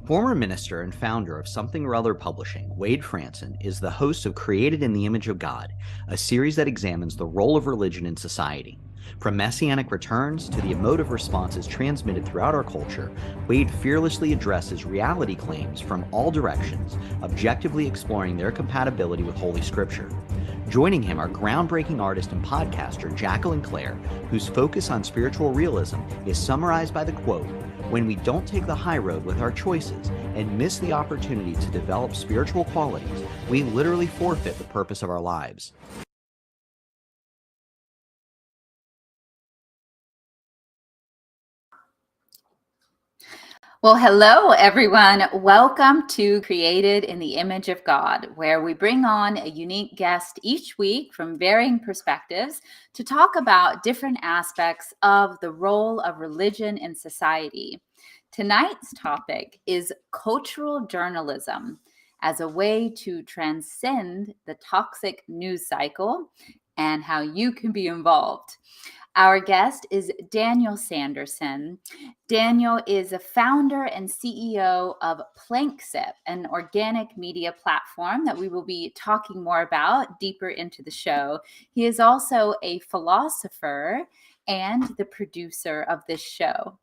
Former minister and founder of Something or Other Publishing, Wade Franson, is the host of Created in the Image of God, a series that examines the role of religion in society. From messianic returns to the emotive responses transmitted throughout our culture, Wade fearlessly addresses reality claims from all directions, objectively exploring their compatibility with Holy Scripture. Joining him are groundbreaking artist and podcaster Jacqueline Clare, whose focus on spiritual realism is summarized by the quote, "When we don't take the high road with our choices and miss the opportunity to develop spiritual qualities, we literally forfeit the purpose of our lives." Well, hello, everyone. Welcome to Created in the Image of God, where we bring on a unique guest each week from varying perspectives to talk about different aspects of the role of religion in society. Tonight's topic is cultural journalism as a way to transcend the toxic news cycle and how you can be involved. Our guest is Daniel Sanderson. Daniel is a founder and CEO of PlankSip, an organic media platform that we will be talking more about deeper into the show. He is also a philosopher and the producer of this show.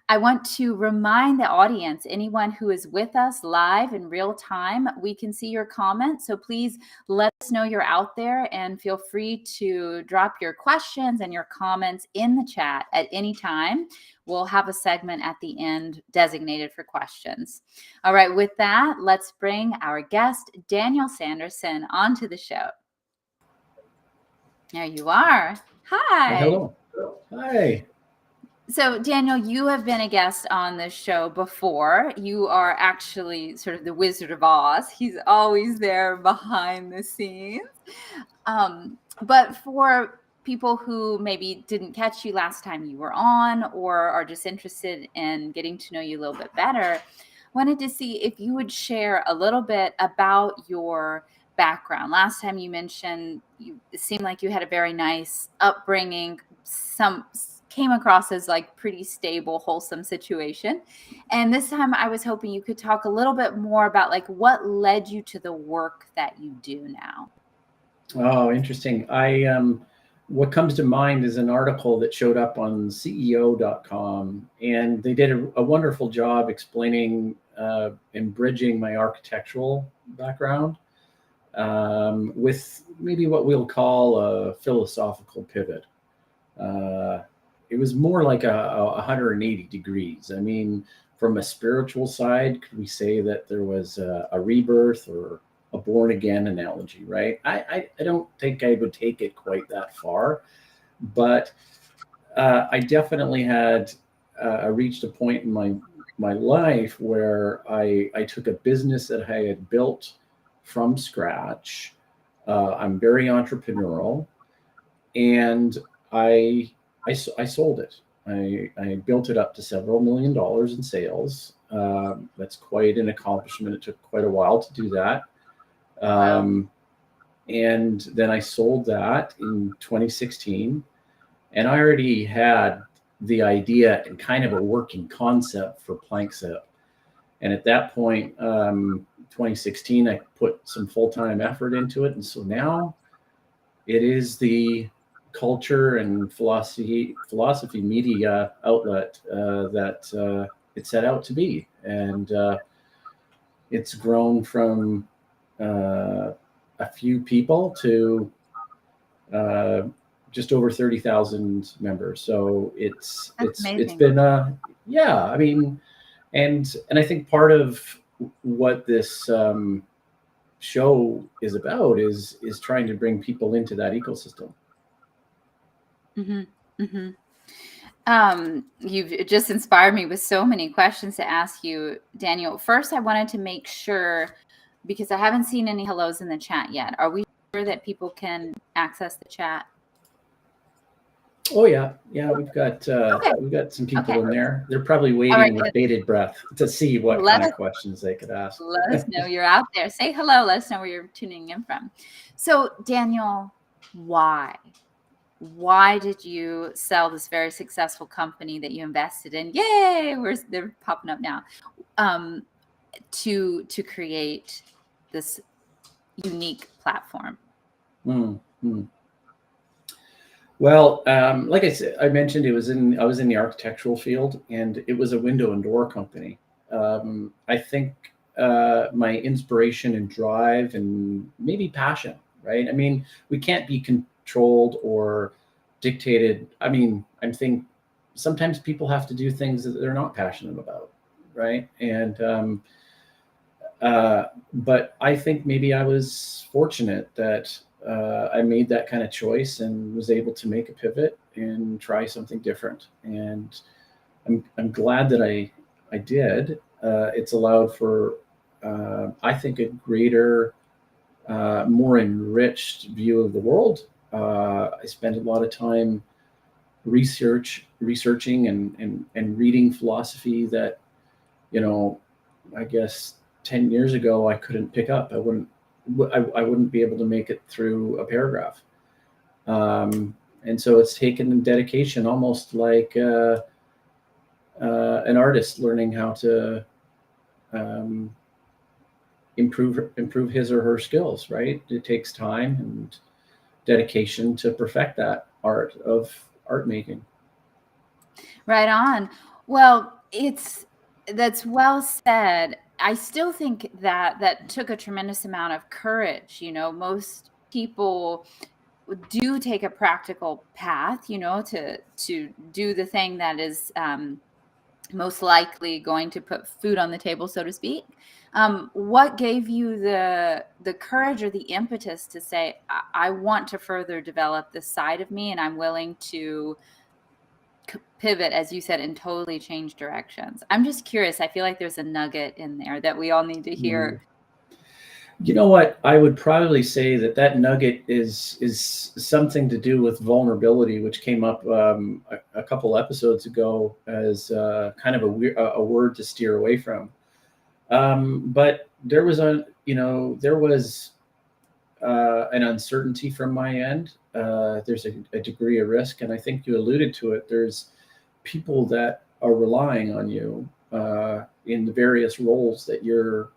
I want to remind the audience, anyone who is with us live in real time, we can see your comments. So please let us know you're out there and feel free to drop your questions and your comments in the chat at any time. We'll have a segment at the end designated for questions. All right, with that, let's bring our guest, Daniel Sanderson, onto the show. There you are. Hi. Hello. Hi. So, Daniel, you have been a guest on this show before. You are actually sort of the Wizard of Oz. He's always there behind the scenes. But for people who maybe didn't catch you last time you were on or are just interested in getting to know you a little bit better, wanted to see if you would share a little bit about your background. Last time you mentioned it seemed like you had a very nice upbringing, came across as like pretty stable, wholesome situation. And this time I was hoping you could talk a little bit more about like what led you to the work that you do now. Oh, interesting. What comes to mind is an article that showed up on CEO.com, and they did a wonderful job explaining and bridging my architectural background with maybe what we'll call a philosophical pivot. It was more like a 180 degrees. I mean, from a spiritual side, could we say that there was a rebirth or a born again analogy, right? I don't think I would take it quite that far, but I definitely had reached a point in my life where I took a business that I had built from scratch. I'm very entrepreneurial, and I sold it. I built it up to several $1 million in sales. That's quite an accomplishment. It took quite a while to do that. And then I sold that in 2016. And I already had the idea and kind of a working concept for PlankSip. And at that point, 2016, I put some full-time effort into it. And so now it is the culture and philosophy media outlet that it set out to be. And it's grown from a few people to just over 30,000 members. So it's been I mean, and I think part of what this show is about is trying to bring people into that ecosystem. Mm-hmm. Mm-hmm. You've just inspired me with so many questions to ask you, Daniel. First, I wanted to make sure, because I haven't seen any hellos in the chat yet. Are we sure that people can access the chat? Oh yeah, we've got some people in there. They're probably waiting with bated breath to see what kind of questions they could ask. Let us know you're out there. Say hello. Let us know where you're tuning in from. So, Daniel, why? Why did you sell this very successful company that you invested in? Yay! They're popping up now. to create this unique platform? Mm-hmm. Well, like I said, I mentioned I was in the architectural field, and it was a window and door company. I think my inspiration and drive and maybe passion, right? I mean, we can't be controlled or dictated. I mean, I think sometimes people have to do things that they're not passionate about, right? And but I think maybe I was fortunate that I made that kind of choice and was able to make a pivot and try something different. And I'm glad that I did. It's allowed for I think a greater, more enriched view of the world. I spent a lot of time researching and reading philosophy that, you know, I guess 10 years ago I couldn't pick up. I wouldn't be able to make it through a paragraph. And so it's taken dedication, almost like an artist learning how to improve his or her skills, right? It takes time and dedication to perfect that art of art making. Right on. Well, that's well said. I still think that took a tremendous amount of courage. You know, most people do take a practical path, you know, to do the thing that is most likely going to put food on the table, so to speak. What gave you the courage or the impetus to say, I want to further develop this side of me, and I'm willing to pivot, as you said, and totally change directions? I'm just curious. I feel like there's a nugget in there that we all need to hear. You know what? I would probably say that nugget is something to do with vulnerability, which came up a couple episodes ago as kind of a word to steer away from. But there was an uncertainty from my end. There's a degree of risk, and I think you alluded to it. There's people that are relying on you in the various roles that you're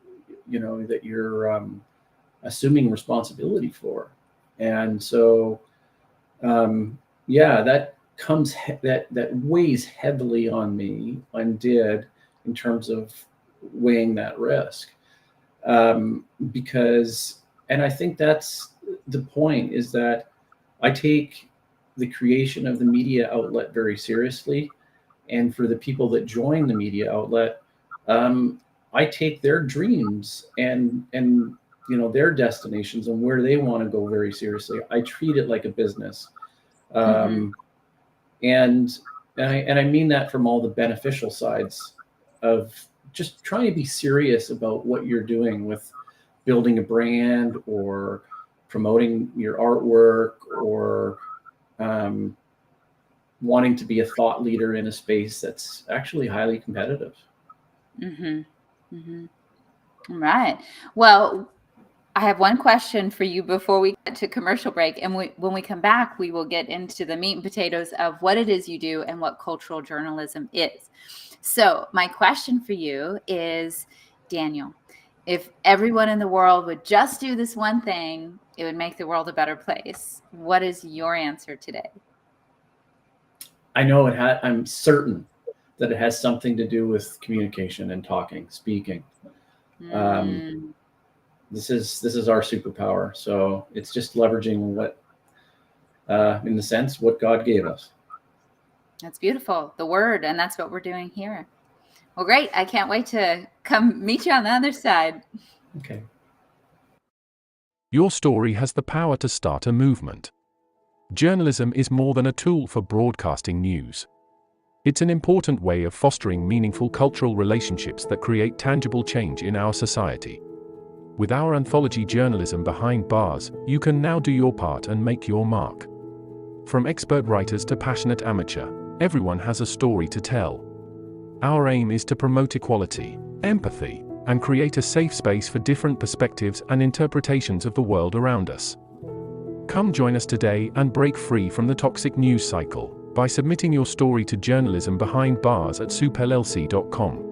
assuming responsibility for. And so that weighs heavily on me and did, in terms of weighing that risk, because, and I think that's the point, is that I take the creation of the media outlet very seriously. And for the people that join the media outlet, I take their dreams and their destinations and where they want to go very seriously. I treat it like a business, and I mean that from all the beneficial sides of just trying to be serious about what you're doing with building a brand or promoting your artwork, or wanting to be a thought leader in a space that's actually highly competitive. Right. Well, I have one question for you before we get to commercial break. And when we come back, we will get into the meat and potatoes of what it is you do and what cultural journalism is. So my question for you is, Daniel, if everyone in the world would just do this one thing, it would make the world a better place. What is your answer today? I know I'm certain that it has something to do with communication and speaking. This is our superpower. So it's just leveraging what, in the sense, what God gave us. That's beautiful. The word. And that's what we're doing here. Well, great. I can't wait to come meet you on the other side. Okay. Your story has the power to start a movement. Journalism is more than a tool for broadcasting news. It's an important way of fostering meaningful cultural relationships that create tangible change in our society. With our anthology Journalism Behind Bars, you can now do your part and make your mark. From expert writers to passionate amateur, everyone has a story to tell. Our aim is to promote equality, empathy, and create a safe space for different perspectives and interpretations of the world around us. Come join us today and break free from the toxic news cycle by submitting your story to Journalism Behind Bars at soupllc.com.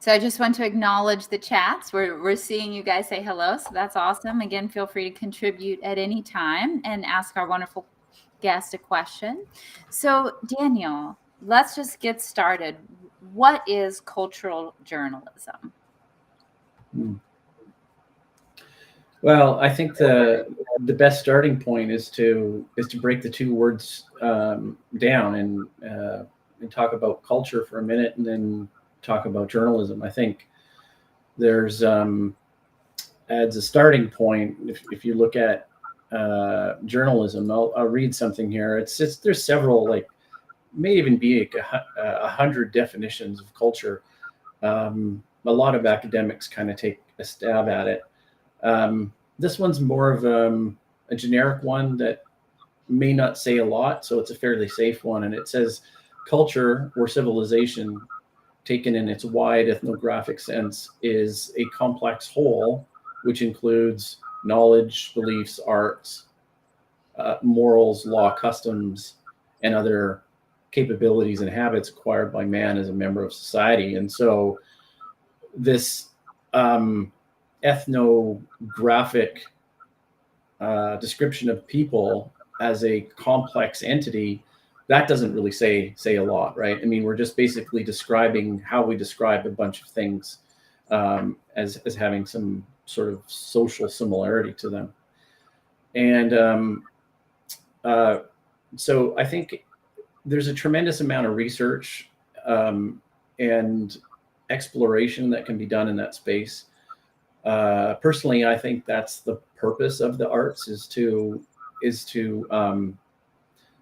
So I just want to acknowledge the chats. We're seeing you guys say hello, so that's awesome. Again, feel free to contribute at any time and ask our wonderful guest a question. So Daniel, let's just get started. What is cultural journalism? Well, I think the best starting point is to break the two words down and talk about culture for a minute, and then talk about journalism. I think there's as a starting point, if you look at journalism, I'll read something here. There's several, like, may even be 100 definitions of culture. A lot of academics kind of take a stab at it. This one's more of a generic one that may not say a lot, so it's a fairly safe one. And it says culture or civilization, taken in its wide ethnographic sense, is a complex whole which includes knowledge, beliefs, arts, morals, law, customs, and other capabilities and habits acquired by man as a member of society. And so this ethnographic description of people as a complex entity, that doesn't really say a lot, right? I mean, we're just basically describing how we describe a bunch of things as having some sort of social similarity to them. And so I think there's a tremendous amount of research and exploration that can be done in that space. Personally, I think that's the purpose of the arts, is to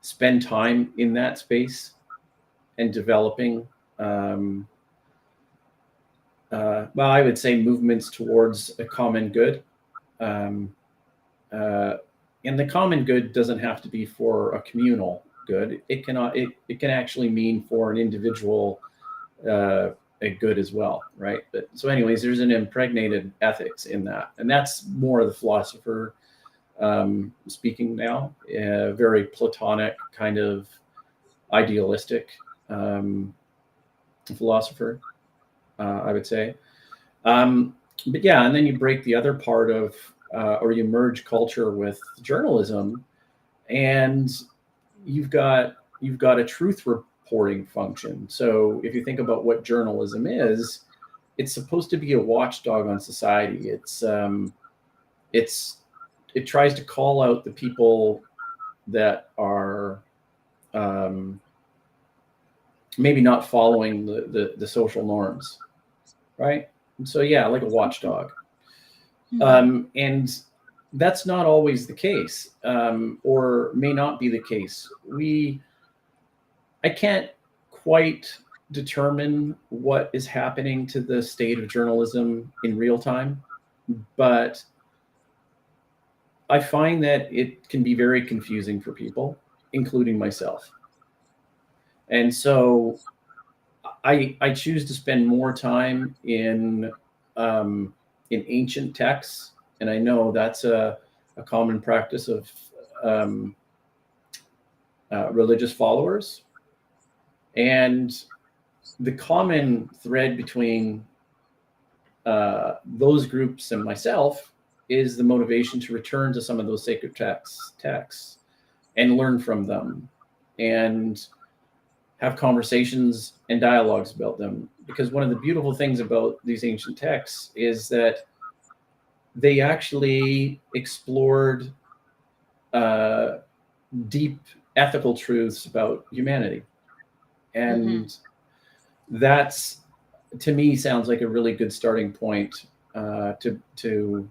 spend time in that space and developing, well, I would say movements towards a common good. And the common good doesn't have to be for a communal good. It can actually mean for an individual a good as well, right? But so anyways, there's an impregnated ethics in that, and that's more of the philosopher speaking now, a very Platonic kind of idealistic philosopher, I would say. But yeah, and then you break the other part of, or you merge culture with journalism, and you've got a truth reporting function. So if you think about what journalism is, it's supposed to be a watchdog on society. It tries to call out the people that are maybe not following the social norms, right? And so yeah, like a watchdog. And that's not always the case, or may not be the case. I can't quite determine what is happening to the state of journalism in real time, but I find that it can be very confusing for people, including myself. And so I choose to spend more time in ancient texts, and I know that's a common practice of religious followers. And the common thread between those groups and myself is the motivation to return to some of those sacred texts and learn from them and have conversations and dialogues about them. Because one of the beautiful things about these ancient texts is that they actually explored deep ethical truths about humanity. And that's, to me, sounds like a really good starting point to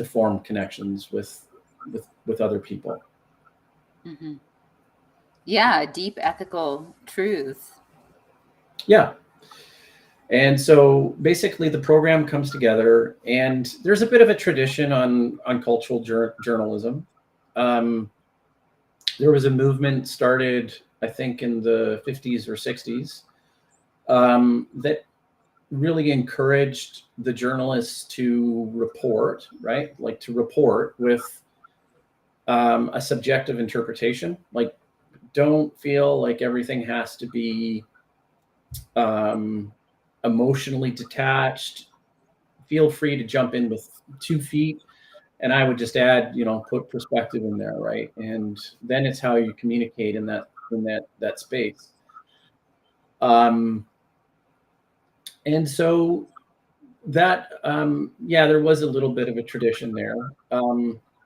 form connections with other people. Yeah, deep ethical truths. Yeah. And so basically the program comes together, and there's a bit of a tradition on cultural journalism. There was a movement started, I think, in the 50s or 60s that really encouraged the journalists to report, right? Like to report with a subjective interpretation. Like, don't feel like everything has to be emotionally detached, feel free to jump in with 2 feet. And I would just add, put perspective in there, right? And then it's how you communicate in that space. And so that, there was a little bit of a tradition there.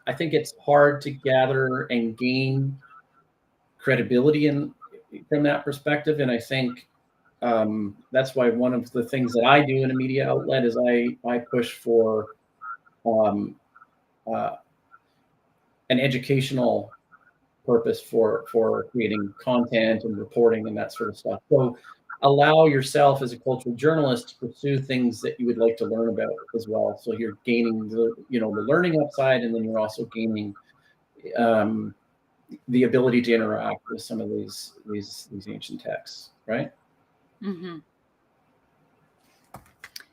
I think it's hard to gather and gain credibility from that perspective. And I think that's why one of the things that I do in a media outlet is I push for um, an educational purpose for creating content and reporting and that sort of stuff. So allow yourself as a cultural journalist to pursue things that you would like to learn about as well. So you're gaining the learning upside, and then you're also gaining the ability to interact with some of these ancient texts, right? Mm-hmm.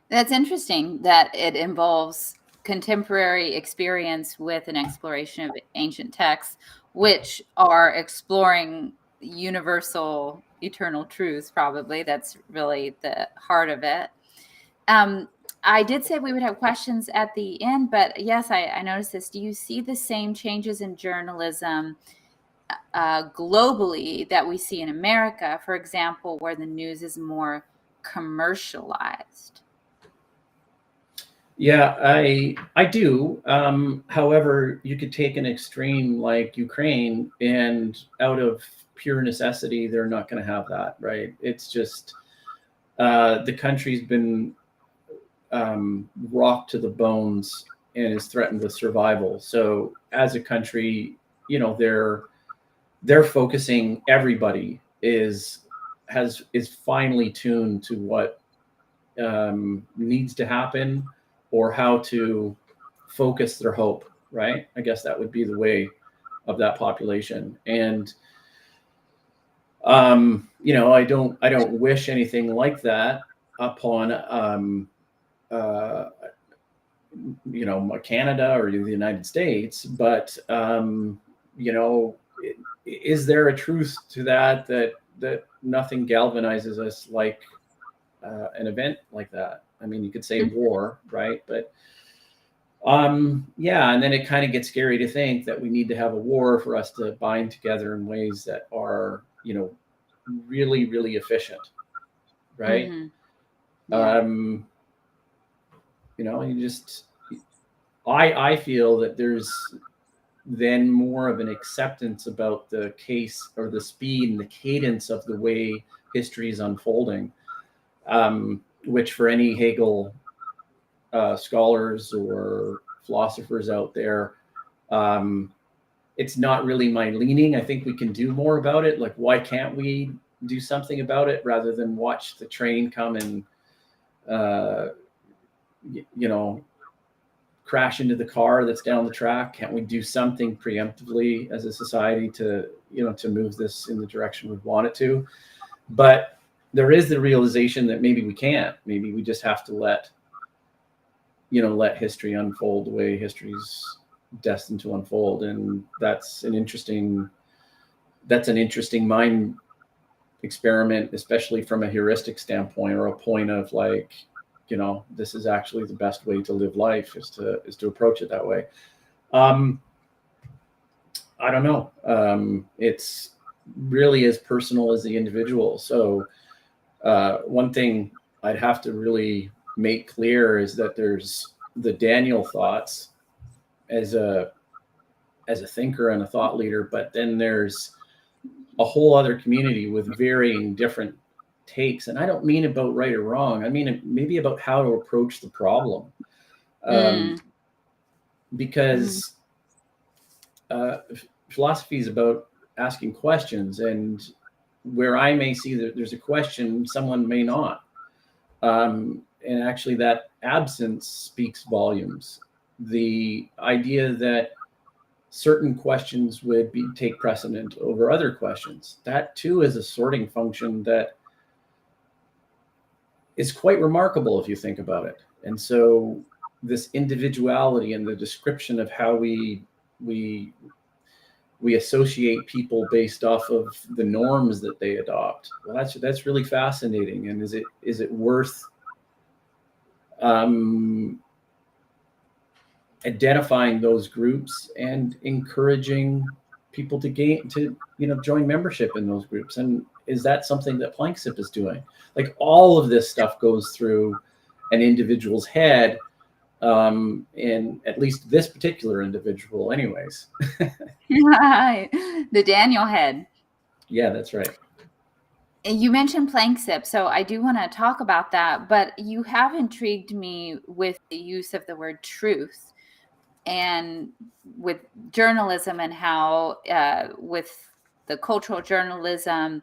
That's interesting that it involves contemporary experience with an exploration of ancient texts, which are exploring universal eternal truths. Probably that's really the heart of it. I did say we would have questions at the end, but yes, I noticed this. Do you see the same changes in journalism globally that we see in America, for example, where the news is more commercialized? Yeah, I do. However, you could take an extreme like Ukraine, and out of pure necessity, they're not going to have that, right? It's just the country's been rocked to the bones and is threatened with survival. So, as a country, they're focusing. Everybody is finely tuned to what needs to happen, or how to focus their hope, right? I guess that would be the way of that population. And I don't wish anything like that upon Canada or the United States, but is there a truth to that nothing galvanizes us like an event like that? I mean, you could say war, right? But and then it kind of gets scary to think that we need to have a war for us to bind together in ways that are, really, really efficient, right? Mm-hmm. Yeah. I feel that there's then more of an acceptance about the case or the speed and the cadence of the way history is unfolding, which for any Hegel scholars or philosophers out there, it's not really my leaning. I think we can do more about it. Like, why can't we do something about it rather than watch the train come and crash into the car that's down the track? Can't we do something preemptively as a society to move this in the direction we want it to? But there is the realization that maybe we can't. Maybe we just have to let history unfold the way history's destined to unfold. And that's an interesting mind experiment, especially from a heuristic standpoint, or a point of like, this is actually the best way to live life is to approach it that way. I don't know. It's really as personal as the individual. So one thing I'd have to really make clear is that there's the Daniel thoughts as a thinker and a thought leader, but then there's a whole other community with varying different takes. And I don't mean about right or wrong. I mean maybe about how to approach the problem. Because philosophy is about asking questions, and where I may see that there's a question, someone may not. And actually that absence speaks volumes. The idea that certain questions would take precedent over other questions, that too is a sorting function that is quite remarkable if you think about it. And so this individuality and the description of how we associate people based off of the norms that they adopt, well, that's really fascinating. And is it worth identifying those groups and encouraging people to join membership in those groups. And is that something that PlankSip is doing? Like, all of this stuff goes through an individual's head, in at least this particular individual anyways. The Daniel head. Yeah, that's right. You mentioned PlankSip, so I do want to talk about that, but you have intrigued me with the use of the word truth and with journalism, and how with the cultural journalism,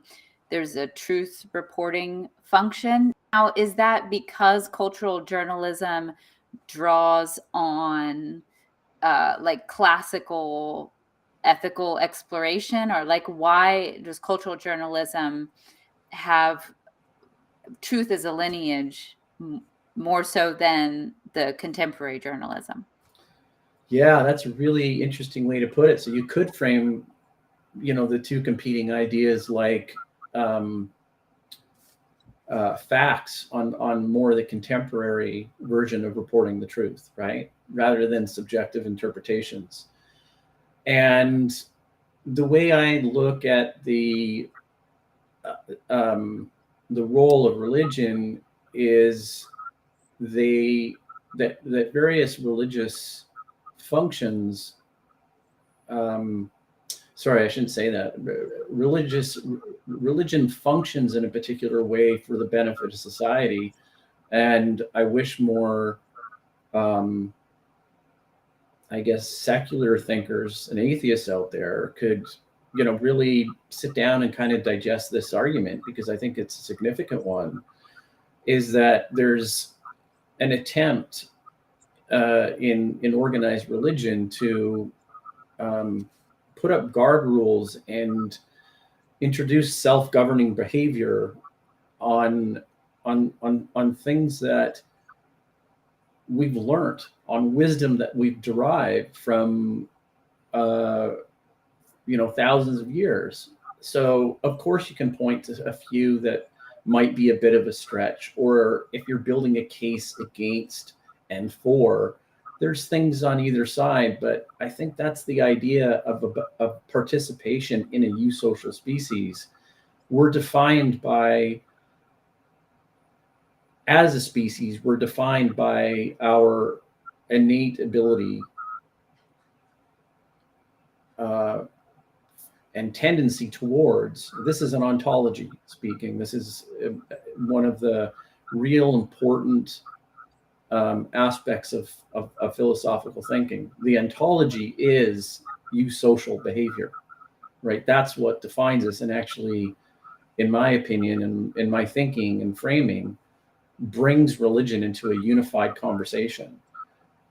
there's a truth reporting function. Now, is that because cultural journalism draws on like classical ethical exploration, or like why does cultural journalism have truth as a lineage more so than the contemporary journalism? Yeah, that's a really interesting way to put it. So you could frame, the two competing ideas like facts on more the contemporary version of reporting the truth, right? Rather than subjective interpretations. And the way I look at the role of religion is that various religious functions, sorry, I shouldn't say that. Religion functions in a particular way for the benefit of society, and I wish more, I guess, secular thinkers and atheists out there could, really sit down and kind of digest this argument, because I think it's a significant one. Is that there's an attempt in organized religion to put up guard rules and introduce self-governing behavior on things that we've learned, on wisdom that we've derived from thousands of years. So of course you can point to a few that might be a bit of a stretch, or if you're building a case against and for, there's things on either side. But I think that's the idea of participation in a eusocial species. We're defined by, as a species, we're defined by our innate ability and tendency towards, this is an ontology speaking, this is one of the real important aspects of philosophical thinking. The ontology is eusocial behavior, right? That's what defines us, and actually, in my opinion and in my thinking and framing, brings religion into a unified conversation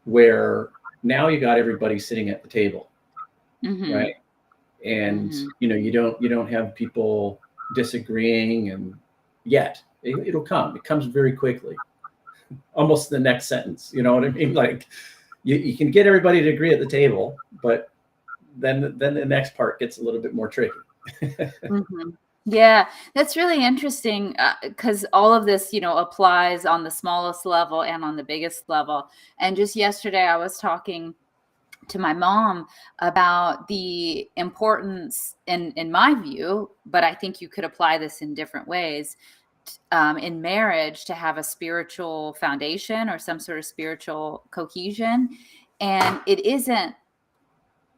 where now you got everybody sitting at the table, right? And you don't have people disagreeing, and yet it'll come. It comes very quickly, almost the next sentence. You know what I mean? Like you can get everybody to agree at the table, but then the next part gets a little bit more tricky. Yeah, that's really interesting, because all of this, applies on the smallest level and on the biggest level. And just yesterday, I was talking to my mom about the importance, in my view, but I think you could apply this in different ways, in marriage, to have a spiritual foundation or some sort of spiritual cohesion. And it isn't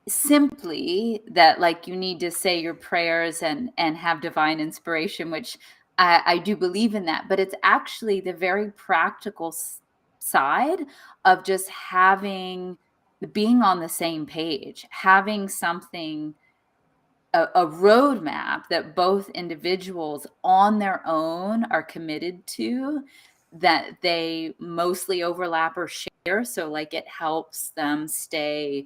simply that, like, you need to say your prayers and have divine inspiration, which I do believe in that, but it's actually the very practical side of just being on the same page, having something, a roadmap that both individuals on their own are committed to, that they mostly overlap or share. So like it helps them stay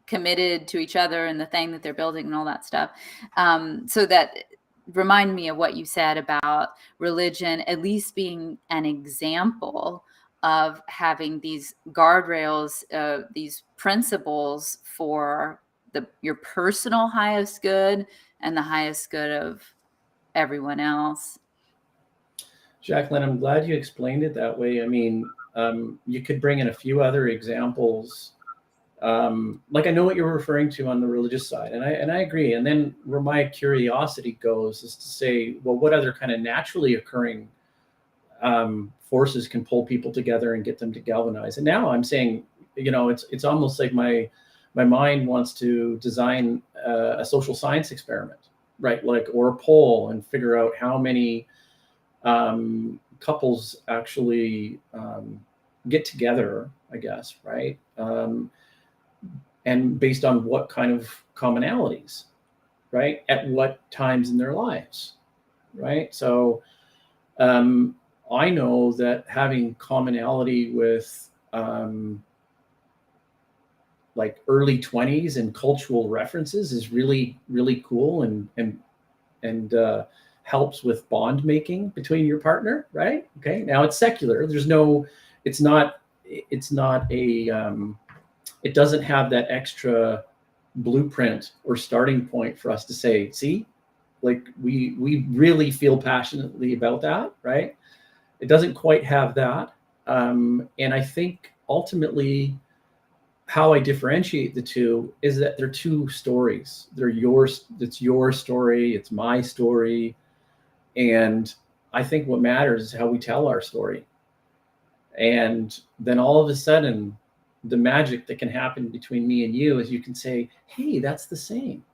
committed to each other and the thing that they're building and all that stuff. So that remind me of what you said about religion at least being an example of having these guardrails, these principles for your personal highest good and the highest good of everyone else. Jacqueline, I'm glad you explained it that way. I mean, you could bring in a few other examples. Like I know what you're referring to on the religious side, and I agree. And then where my curiosity goes is to say, well, what other kind of naturally occurring forces can pull people together and get them to galvanize? And now I'm saying, it's almost like my mind wants to design a social science experiment, right? Like, or a poll, and figure out how many couples actually get together, I guess, right? And based on what kind of commonalities, right? At what times in their lives, right? So I know that having commonality with like early 20s and cultural references is really, really cool, and helps with bond making between your partner, right? Okay, now it's secular. It's not a, it doesn't have that extra blueprint or starting point for us to say, see, like we really feel passionately about that, right? It doesn't quite have that. And I think ultimately how I differentiate the two is that they're two stories. They're yours. It's your story. It's my story. And I think what matters is how we tell our story. And then all of a sudden, the magic that can happen between me and you is you can say, hey, that's the same.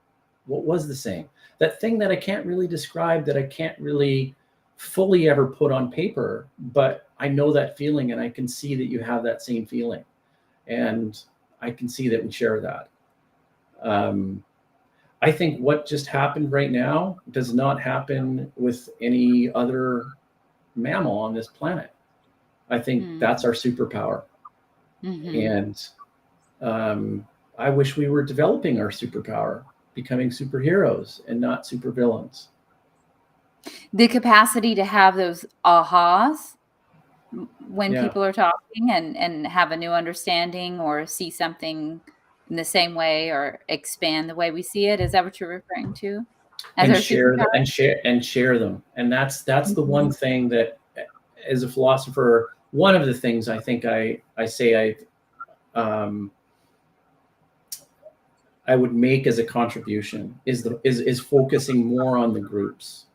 What was the same? That thing that I can't really describe, that I can't really fully ever put on paper, but I know that feeling, and I can see that you have that same feeling. And I can see that we share that. I think what just happened right now does not happen with any other mammal on this planet. I think that's our superpower. And I wish we were developing our superpower, becoming superheroes and not supervillains. The capacity to have those ahas when people are talking, and have a new understanding, or see something in the same way, or expand the way we see it. Is that what you're referring to? And share them. And that's the one thing that, as a philosopher, one of the things I think I say I would make as a contribution is focusing more on the groups.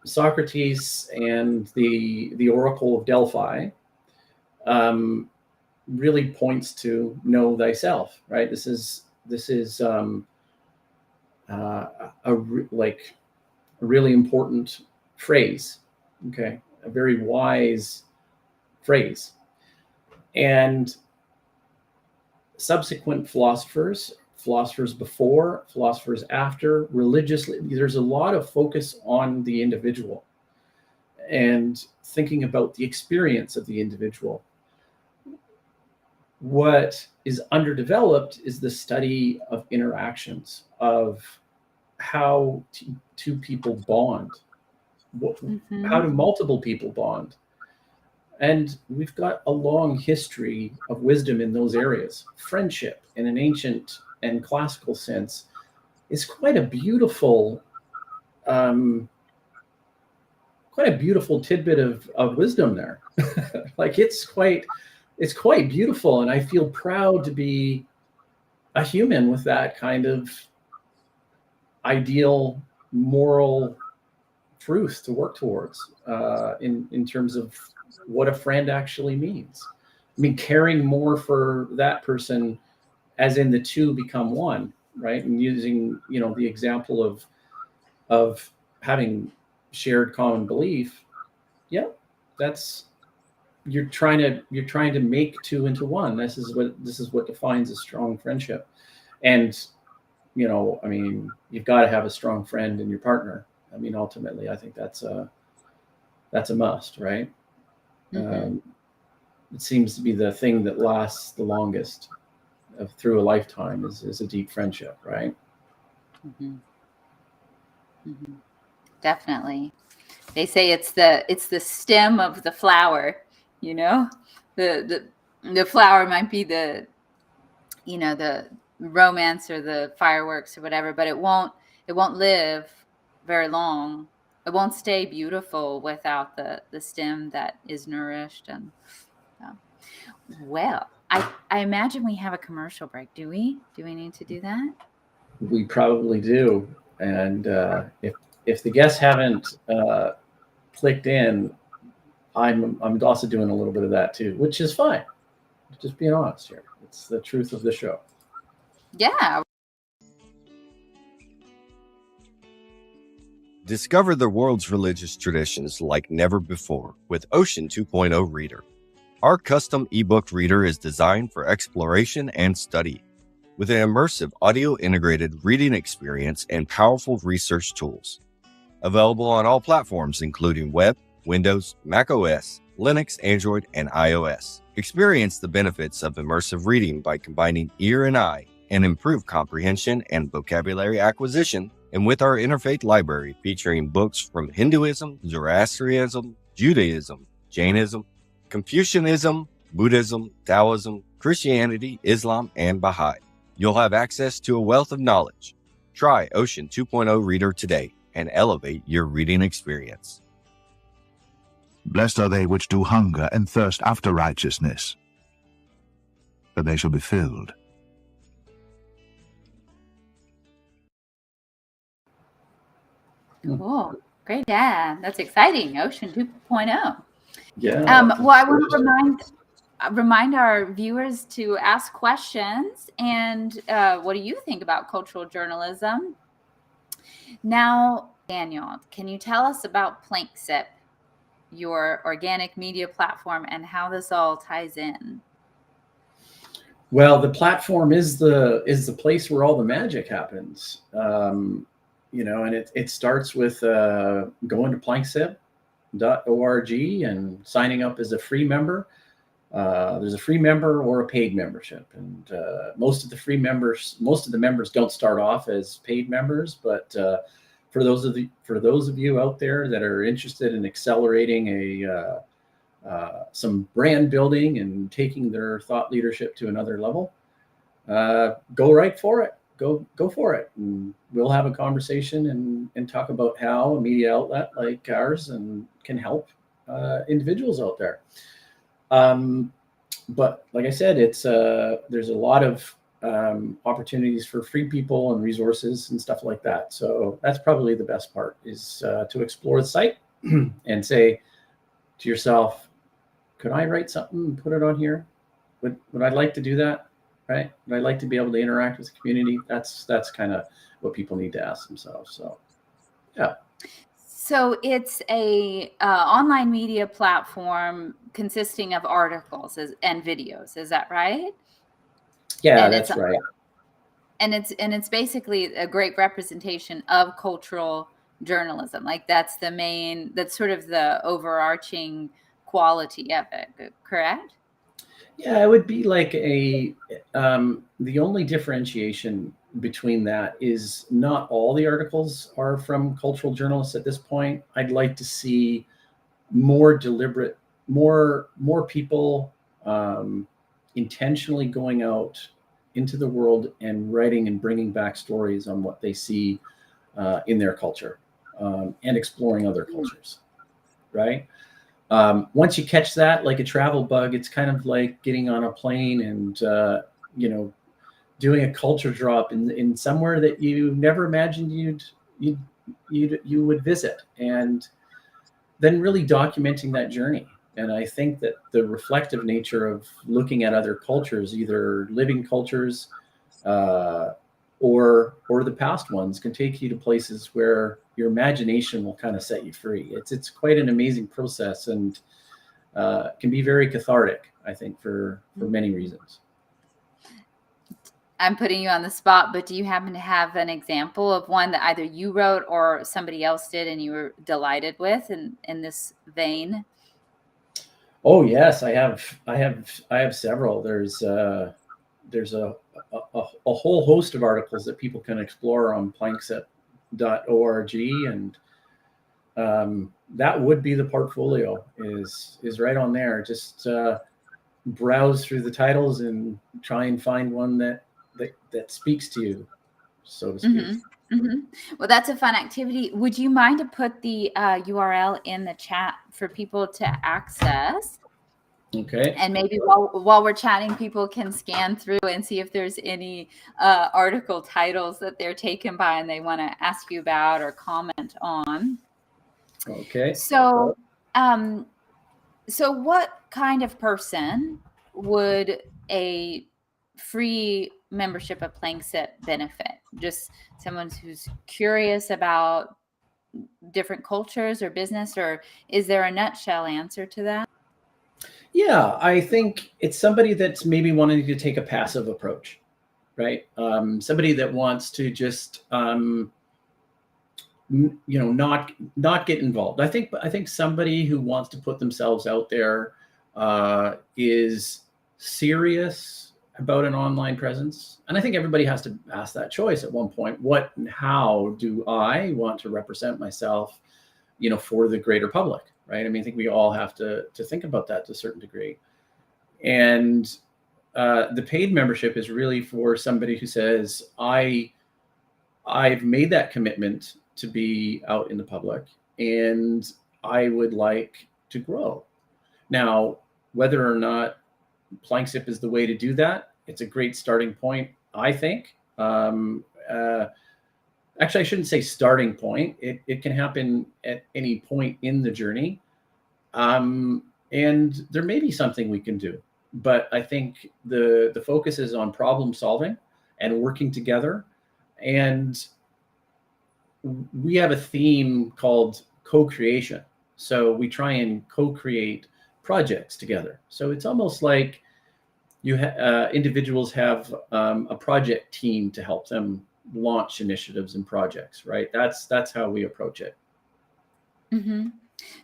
Socrates and the Oracle of Delphi really points to know thyself, right? This is a really important phrase, okay? A very wise phrase. And subsequent philosophers before, philosophers after, religiously, there's a lot of focus on the individual and thinking about the experience of the individual. What is underdeveloped is the study of interactions, of how two people bond. How do multiple people bond? And we've got a long history of wisdom in those areas. Friendship, in an ancient and classical sense, is quite a beautiful tidbit of wisdom there. Like it's quite beautiful, and I feel proud to be a human with that kind of ideal moral truth to work towards, in terms of what a friend actually means. I mean, caring more for that person, as in the two become one, right? And using, the example of having shared common belief. Yeah, that's, you're trying to make two into one. This is what defines a strong friendship. And I mean, you've got to have a strong friend in your partner. I mean, ultimately, I think that's a must, right? It seems to be the thing that lasts the longest through a lifetime is a deep friendship, right? Definitely. They say it's the stem of the flower. The flower might be the romance or the fireworks or whatever, but it won't live very long it won't stay beautiful without the stem that is nourished. And well, I imagine we have a commercial break. Do we need to do that? We probably do. And if the guests haven't clicked in, I'm also doing a little bit of that too, which is fine. Just being honest here. It's the truth of the show. Yeah. Discover the world's religious traditions like never before with Ocean 2.0 Reader. Our custom ebook reader is designed for exploration and study, with an immersive audio-integrated reading experience and powerful research tools. Available on all platforms including web, Windows, Mac OS, Linux, Android, and iOS. Experience the benefits of immersive reading by combining ear and eye and improve comprehension and vocabulary acquisition, and with our interfaith library featuring books from Hinduism, Zoroastrianism, Judaism, Jainism, Confucianism, Buddhism, Taoism, Christianity, Islam, and Baha'i. You'll have access to a wealth of knowledge. Try Ocean 2.0 Reader today and elevate your reading experience. Blessed are they which do hunger and thirst after righteousness, for they shall be filled. Cool. Great. Yeah, that's exciting. Ocean 2.0. Yeah. Well, I want to remind our viewers to ask questions. And what do you think about cultural journalism? Now, Daniel, can you tell us about PlankSip, your organic media platform, and how this all ties in? Well, the platform is the place where all the magic happens. And it starts with going to PlankSip.org and signing up as a free member. There's a free member or a paid membership, and most of the members don't start off as paid members. But for those of you out there that are interested in accelerating some brand building and taking their thought leadership to another level, go right for it. Go for it, and we'll have a conversation and talk about how a media outlet like ours can help individuals out there. But like I said, there's a lot of opportunities for free people and resources and stuff like that. So that's probably the best part, is to explore the site and say to yourself, could I write something and put it on here? Would I like to do that? Right? Would I like to be able to interact with the community? That's kind of what people need to ask themselves. So, yeah. So it's a online media platform consisting of articles and videos. Is that right? Yeah, that's right. And it's basically a great representation of cultural journalism. Like that's sort of the overarching quality of it. Correct? Yeah, it would be like the only differentiation between that is not all the articles are from cultural journalists at this point. I'd like to see more deliberate, more people intentionally going out into the world and writing and bringing back stories on what they see in their culture and exploring other cultures, right? Once you catch that, like a travel bug, it's kind of like getting on a plane and, doing a culture drop in somewhere that you never imagined you would visit, and then really documenting that journey. And I think that the reflective nature of looking at other cultures, either living cultures or the past ones, can take you to places where your imagination will kind of set you free. It's quite an amazing process, and can be very cathartic, I think, for many reasons. I'm putting you on the spot, but do you happen to have an example of one that either you wrote or somebody else did and you were delighted with in this vein? Oh yes, I have several. There's a whole host of articles that people can explore on PlankSip.org, and that would be the portfolio is right on there. Just browse through the titles and try and find one that speaks to you, so to speak. Well, that's a fun activity. Would you mind to put the URL in the chat for people to access? Okay. And maybe while we're chatting, people can scan through and see if there's any article titles that they're taken by and they want to ask you about or comment on. Okay. So, so what kind of person would a free membership of PlankSip benefit? Just someone who's curious about different cultures or business, or is there a nutshell answer to that? Yeah, I think it's somebody that's maybe wanting to take a passive approach, right? Somebody that wants to just, not get involved. I think somebody who wants to put themselves out there is serious about an online presence, and I think everybody has to ask that choice at one point. What and how do I want to represent myself, for the greater public, right? I mean, I think we all have to think about that to a certain degree. And the paid membership is really for somebody who says, I've made that commitment to be out in the public, and I would like to grow. Now, whether or not PlankSip is the way to do that, it's a great starting point, I think. Actually, I shouldn't say starting point. It can happen at any point in the journey. And there may be something we can do, but I think the focus is on problem solving and working together. And we have a theme called co-creation. So we try and co-create projects together. So it's almost like individuals have a project team to help them launch initiatives and projects, right? That's how we approach it. Mm-hmm.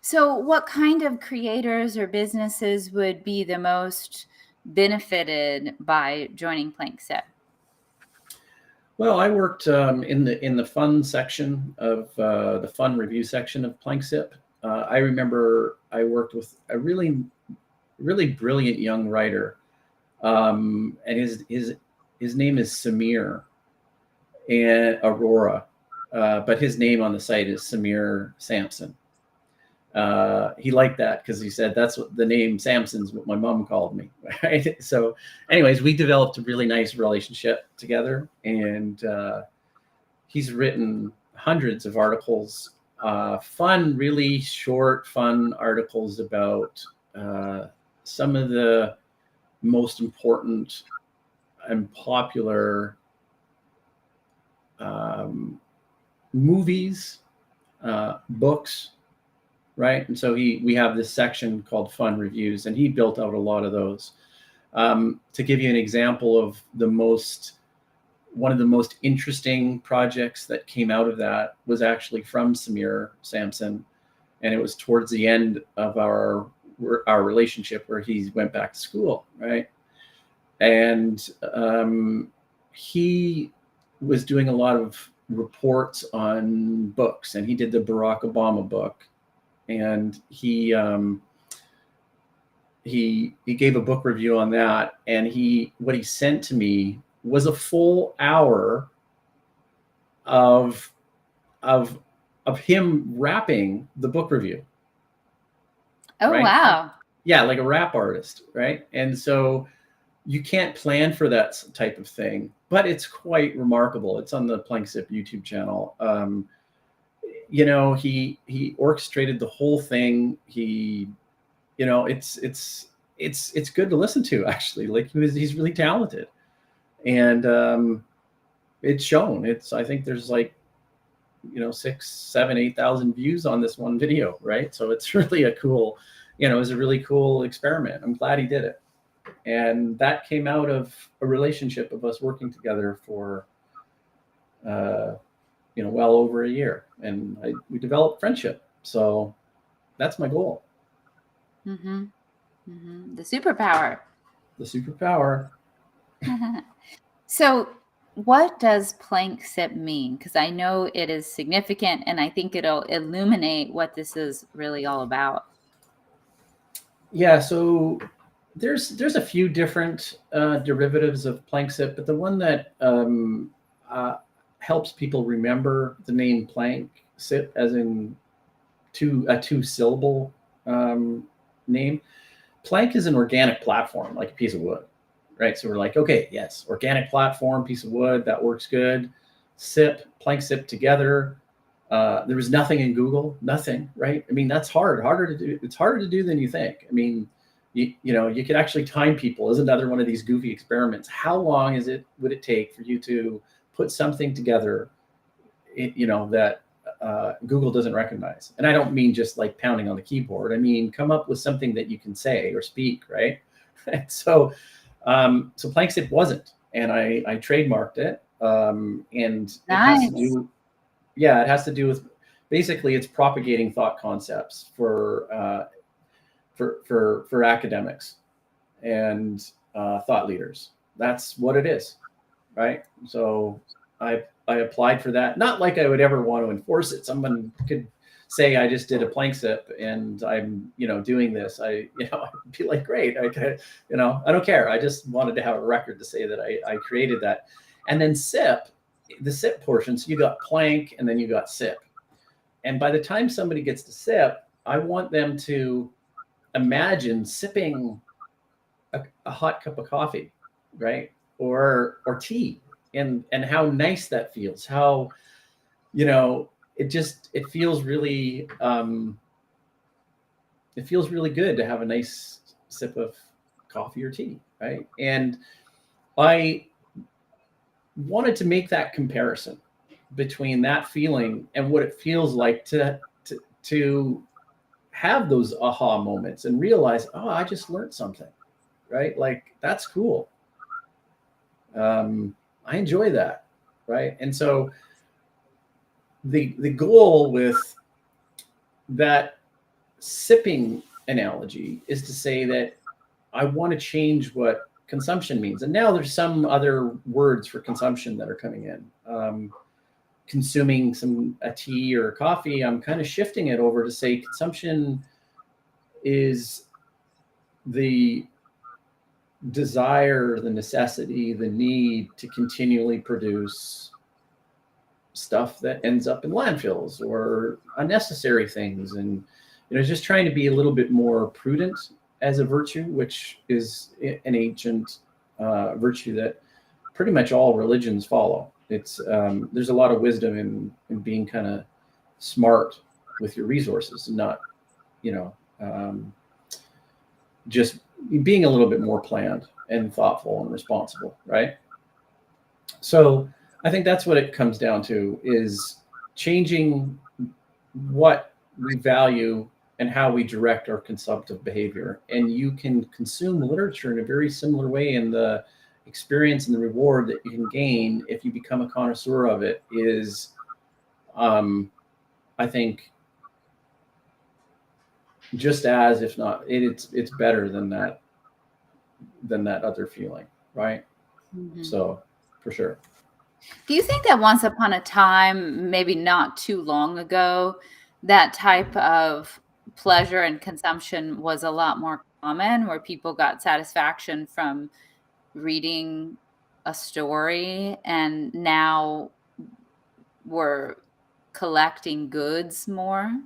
So what kind of creators or businesses would be the most benefited by joining PlankSip? Well, I worked in the fun section of the fun review section of PlankSip. I remember I worked with a really brilliant young writer, and his name is Samir and Aurora, but his name on the site is Samir Sampson. He liked that because he said that's what the name Samson's what my mom called me. Right? So anyways, we developed a really nice relationship together, and he's written hundreds of articles, really short, fun articles about some of the most important and popular movies, books, right? And so we have this section called Fun Reviews, and he built out a lot of those. To give you an example of one of the most interesting projects that came out of that was actually from Samir Sampson, and it was towards the end of our relationship where he went back to school, right? And he was doing a lot of reports on books, and he did the Barack Obama book, and he gave a book review on that, and what he sent to me was a full hour of him rapping the book review. Oh, right? Wow. Yeah, like a rap artist, right? And so you can't plan for that type of thing, but it's quite remarkable. It's on the PlankSip YouTube channel. He orchestrated the whole thing. It's good to listen to, actually. Like he's really talented, and it's shown. I think there's 6,000, 7,000, 8,000 views on this one video, right? So it's really a cool, it was a really cool experiment. I'm glad he did it. And that came out of a relationship of us working together for, well over a year. And we developed friendship. So that's my goal. Mm-hmm. Mm-hmm. The superpower. The superpower. So what does PlankSip mean? Because I know it is significant, and I think it'll illuminate what this is really all about. Yeah, so there's a few different derivatives of PlankSip, but the one that helps people remember the name PlankSip as in a 2-syllable name. Plank is an organic platform, like a piece of wood, right? So we're like, okay, yes, organic platform, piece of wood, that works good. Sip, PlankSip together. There was nothing in Google, nothing, right? I mean, that's harder to do. It's harder to do than you think. I mean, you know, you could actually time people. Is another one of these goofy experiments. How long would it take for you to put something together, you know, that Google doesn't recognize? And I don't mean just like pounding on the keyboard. I mean, come up with something that you can say or speak, right? So PlankSip wasn't, and I trademarked it. And it has to do, it has to do with, basically it's propagating thought concepts for academics and thought leaders. That's what it is, right? So I applied for that. Not like I would ever want to enforce it. Someone could say I just did a PlankSip and I'm, you know, doing this. I'd be like, great. I don't care. I just wanted to have a record to say that I created that. And then sip, the sip portion. So you got plank and then you got sip. And by the time somebody gets to sip, I want them to imagine sipping a hot cup of coffee, right? Or tea, and how nice that feels. How, you know, it feels really good to have a nice sip of coffee or tea, right? And I wanted to make that comparison between that feeling and what it feels like to have those aha moments and realize, oh, I just learned something, right? Like, that's cool. I enjoy that, right? And so the goal with that sipping analogy is to say that I want to change what consumption means. And now there's some other words for consumption that are coming in. Consuming a tea or a coffee, I'm kind of shifting it over to say consumption is the desire, the necessity, the need to continually produce stuff that ends up in landfills or unnecessary things. And, you know, just trying to be a little bit more prudent as a virtue, which is an ancient virtue that pretty much all religions follow. It's there's a lot of wisdom in being kind of smart with your resources and not, you know, just being a little bit more planned and thoughtful and responsible, right? So I think that's what it comes down to, is changing what we value and how we direct our consumptive behavior. And you can consume literature in a very similar way, in the experience and the reward that you can gain if you become a connoisseur of it is, I think, just as, if not, it's better than that other feeling, right? Mm-hmm. So for sure. Do you think that once upon a time, maybe not too long ago, that type of pleasure and consumption was a lot more common, where people got satisfaction from reading a story, and now we're collecting goods more?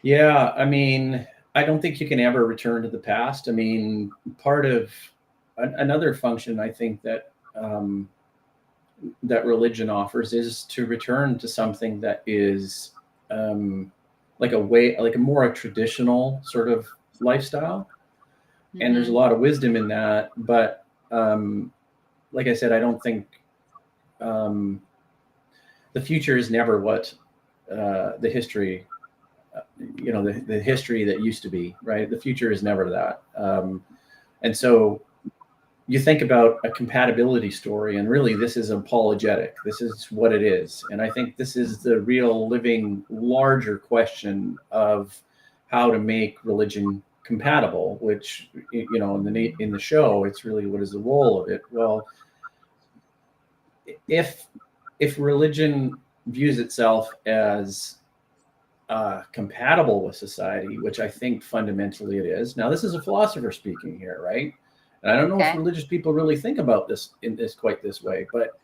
Yeah, I mean, I don't think you can ever return to the past. I mean, part of another function I think that that religion offers is to return to something that is like a more traditional sort of lifestyle. Mm-hmm. And there's a lot of wisdom in that. But like I said, I don't think the future is never what the history, you know, the history that used to be, right? The future is never that. And so you think about a compatibility story, and really this is apologetic. This is what it is. And I think this is the real living larger question of how to make religion compatible, which, you know, in the show, it's really, what is the role of it? Well, if religion views itself as compatible with society, which I think fundamentally it is. Now, this is a philosopher speaking here, right? And I don't know if Okay. religious people really think about this in this quite this way, but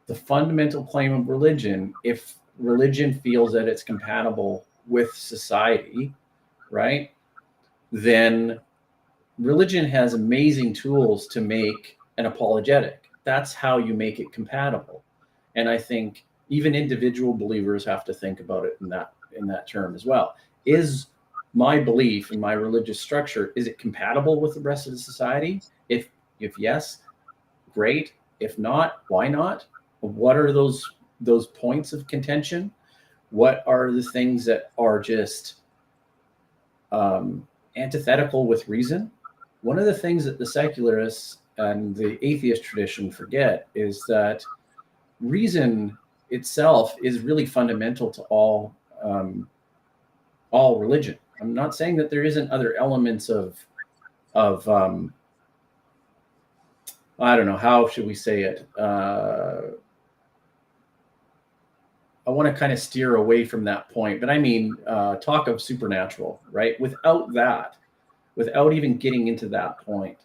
the fundamental claim of religion, if religion feels that it's compatible with society, right, then religion has amazing tools to make an apologetic. That's how you make it compatible. And I think even individual believers have to think about it in that term as well. Is my belief in my religious structure, is it compatible with the rest of the society? If yes, great. If not, why not? What are those points of contention? What are the things that are just antithetical with reason? One of the things that the secularists and the atheist tradition forget is that reason itself is really fundamental to all religion. I'm not saying that there isn't other elements of I don't know, how should we say it? I want to kind of steer away from that point, but I mean, talk of supernatural, right? Without that, without even getting into that point,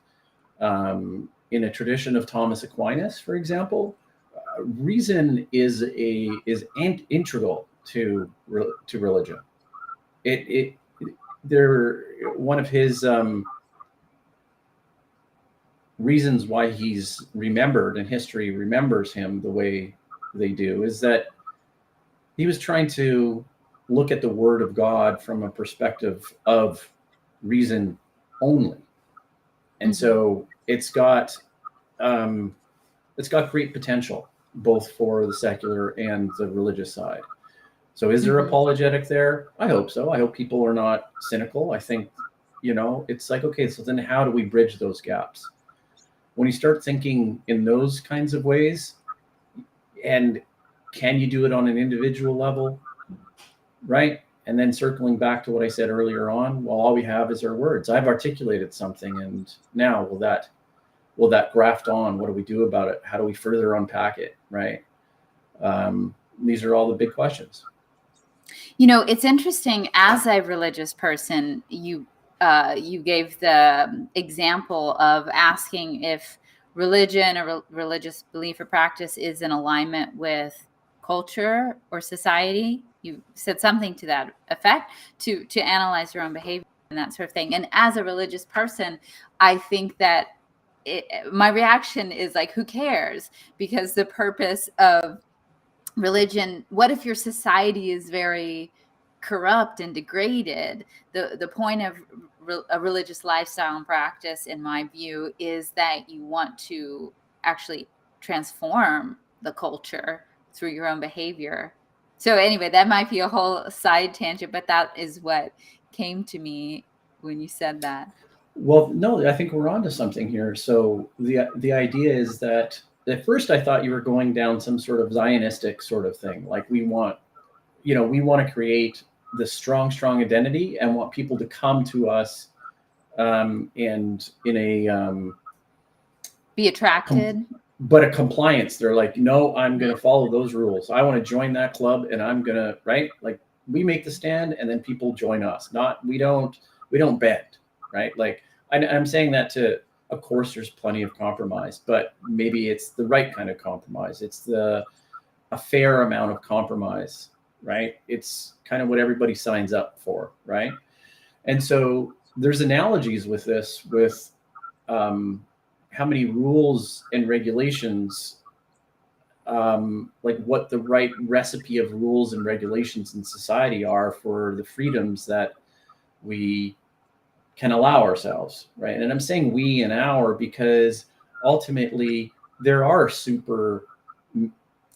in a tradition of Thomas Aquinas, for example, reason is integral to religion. It there one of his reasons why he's remembered and history remembers him the way they do is that he was trying to look at the word of God from a perspective of reason only. And so it's got great potential both for the secular and the religious side. So is there apologetic there? I hope so. I hope people are not cynical. I think, it's like, okay, so then how do we bridge those gaps? When you start thinking in those kinds of ways, and can you do it on an individual level, right? And then circling back to what I said earlier on, well, all we have is our words. I've articulated something, and now will that graft on? What do we do about it? How do we further unpack it, right? These are all the big questions. It's interesting, as a religious person, you gave the example of asking if religion or religious belief or practice is in alignment with culture or society. You said something to that effect, to analyze your own behavior and that sort of thing. And as a religious person, I think that my reaction is like, who cares? Because the purpose of religion, what if your society is very corrupt and degraded? The point of a religious lifestyle and practice, in my view, is that you want to actually transform the culture through your own behavior. So anyway, that might be a whole side tangent, but that is what came to me when you said that. Well, no, I think we're onto something here. So the idea is that at first I thought you were going down some sort of Zionistic sort of thing. Like we want to create this strong identity and want people to come to us and in a be attracted. But a compliance. They're like, no, I'm going to follow those rules. I want to join that club, and I'm going to, right? Like we make the stand, and then people join us. We don't bend, right? Like I'm saying that to, of course, there's plenty of compromise, but maybe it's the right kind of compromise. It's a fair amount of compromise, right? It's kind of what everybody signs up for, right? And so there's analogies with this, with how many rules and regulations, like what the right recipe of rules and regulations in society are for the freedoms that we can allow ourselves, right? And I'm saying we and our because ultimately there are super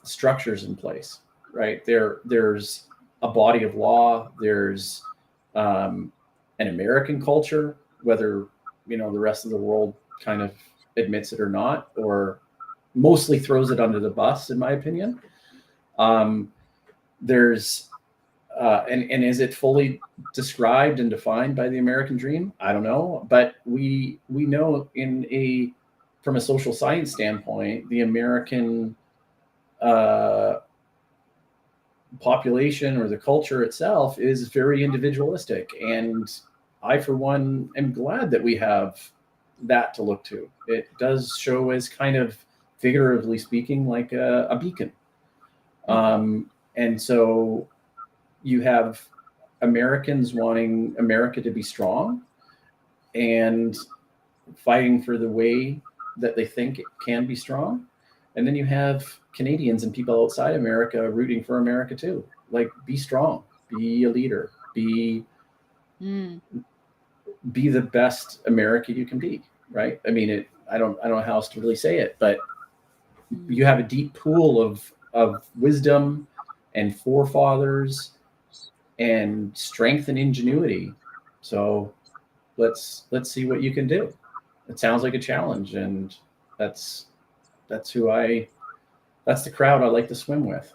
structures in place, right? There's a body of law. There's an American culture, whether the rest of the world kind of admits it or not, or mostly throws it under the bus, in my opinion. There's and is it fully described and defined by the American dream? I don't know, but we know from a social science standpoint, the American population or the culture itself is very individualistic, and I, for one, am glad that we have that to look to. It does show as kind of, figuratively speaking, like a beacon. And so you have Americans wanting America to be strong and fighting for the way that they think it can be strong. And then you have Canadians and people outside America rooting for America too. Like, be strong, be a leader, be the best America you can be, right? I mean, I don't know how else to really say it, but you have a deep pool of wisdom and forefathers and strength and ingenuity. So let's see what you can do. It sounds like a challenge, and that's the crowd I like to swim with.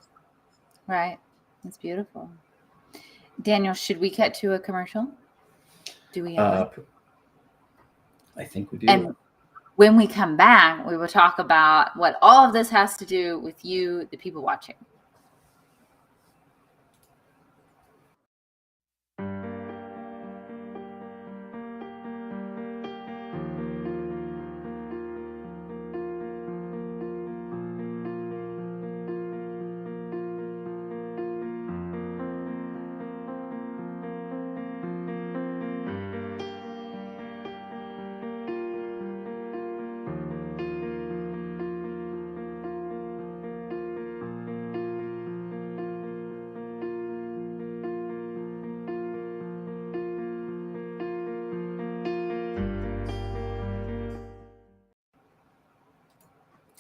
Right. That's beautiful. Daniel, should we cut to a commercial? Do we have one? I think we do. And when we come back, we will talk about what all of this has to do with you, the people watching.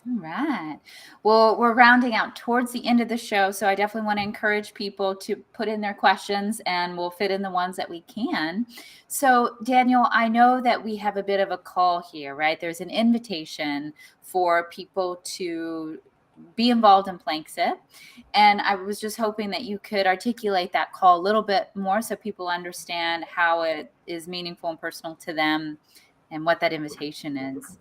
All right. Well, we're rounding out towards the end of the show, so I definitely want to encourage people to put in their questions, and we'll fit in the ones that we can. So, Daniel, I know that we have a bit of a call here, right? There's an invitation for people to be involved in PlankSip, and I was just hoping that you could articulate that call a little bit more so people understand how it is meaningful and personal to them and what that invitation is.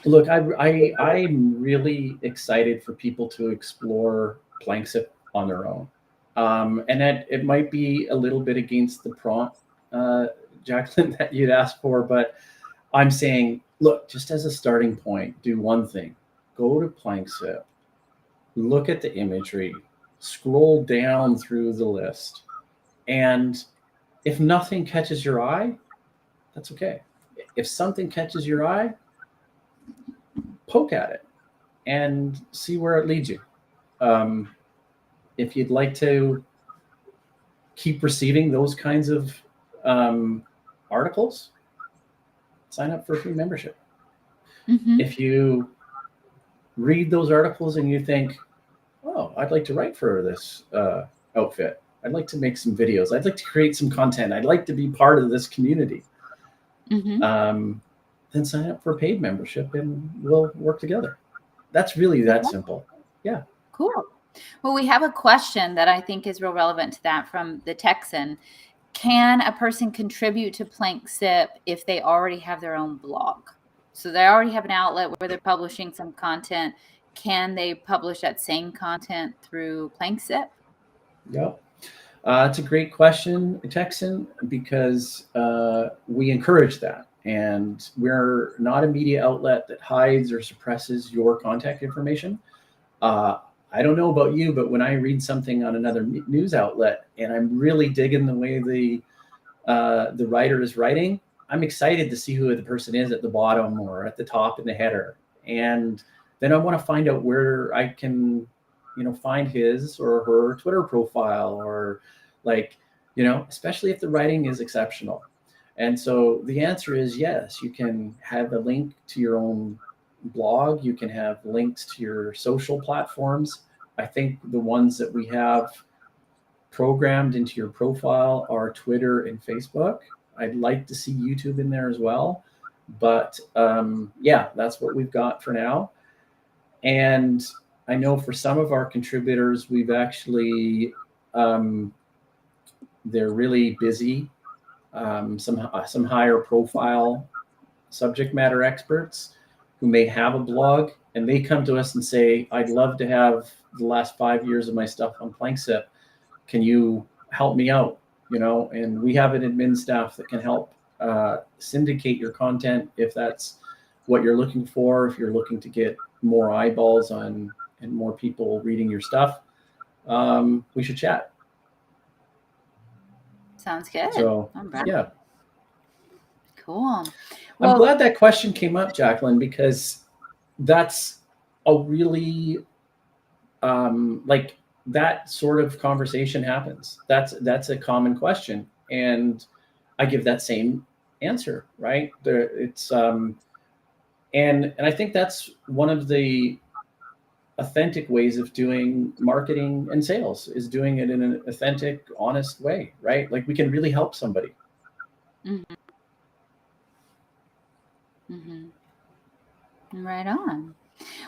Look, I'm really excited for people to explore PlankSip on their own. And that it might be a little bit against the prompt, Jacqueline, that you'd asked for, but I'm saying, look, just as a starting point, do one thing. Go to PlankSip, look at the imagery, scroll down through the list, and if nothing catches your eye, that's okay. If something catches your eye, poke at it and see where it leads you. If you'd like to keep receiving those kinds of articles, sign up for a free membership. If you read those articles and you think, oh, I'd like to write for this outfit, I'd like to make some videos, I'd like to create some content, I'd like to be part of this community, then sign up for a paid membership and we'll work together. That's really that simple. Yeah. Cool. Well, we have a question that I think is real relevant to that from the Texan. Can a person contribute to PlankSip if they already have their own blog? So they already have an outlet where they're publishing some content. Can they publish that same content through PlankSip? Yep. It's a great question, Texan, because we encourage that. And we're not a media outlet that hides or suppresses your contact information. I don't know about you, but when I read something on another news outlet and I'm really digging the way the writer is writing, I'm excited to see who the person is at the bottom or at the top in the header. And then I want to find out where I can, find his or her Twitter profile, or especially if the writing is exceptional. And so the answer is yes, you can have a link to your own blog. You can have links to your social platforms. I think the ones that we have programmed into your profile are Twitter and Facebook. I'd like to see YouTube in there as well. But that's what we've got for now. And I know for some of our contributors, we've actually, they're really busy. Some higher profile subject matter experts who may have a blog, and they come to us and say, I'd love to have the last 5 years of my stuff on PlankSip. Can you help me out? And we have an admin staff that can help syndicate your content if that's what you're looking for. If you're looking to get more eyeballs on and more people reading your stuff, we should chat. Sounds good. So, yeah. Cool. I'm glad that question came up, Jacqueline, because that's a really like that sort of conversation happens. That's a common question, and I give that same answer, right? It's and I think that's one of the authentic ways of doing marketing and sales, is doing it in an authentic, honest way, right? Like we can really help somebody. Mm-hmm. Mm-hmm. Right on.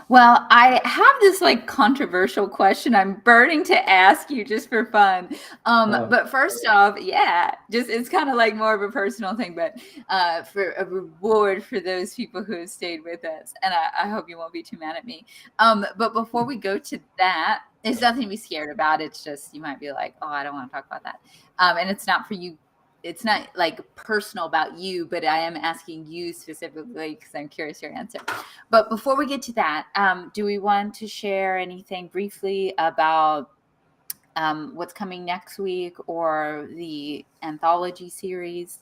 Well, I have this like controversial question I'm burning to ask you just for fun. But first off, just it's kind of like more of a personal thing, but for a reward for those people who have stayed with us. And I hope you won't be too mad at me. But before we go to that, there's nothing to be scared about. It's just, you might be like, oh, I don't want to talk about that. And it's not for you. It's not like personal about you, but I am asking you specifically because I'm curious your answer. But before we get to that, do we want to share anything briefly about what's coming next week or the anthology series?